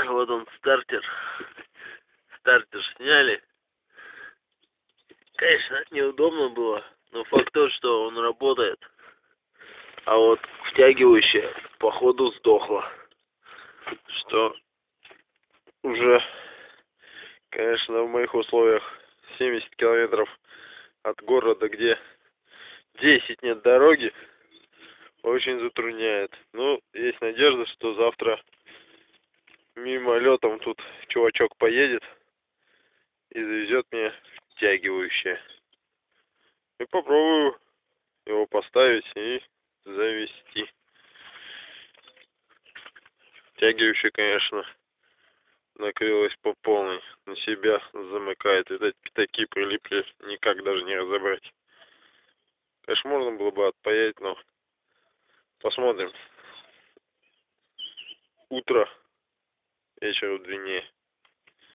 Вот он стартер. Стартер сняли. Конечно, неудобно было, но факт тот, что он работает. А вот втягивающая походу сдохла. Что уже, конечно, в моих условиях 70 километров от города, где 10 нет дороги, очень затрудняет. Ну, есть надежда, что завтра мимолетом тут чувачок поедет и завезет мне втягивающее. И попробую его поставить и завести. Втягивающее, конечно, накрылось по полной, на себя замыкает. И пятаки прилипли, никак даже не разобрать. Конечно, можно было бы отпаять, но посмотрим. Утро вечеру длиннее.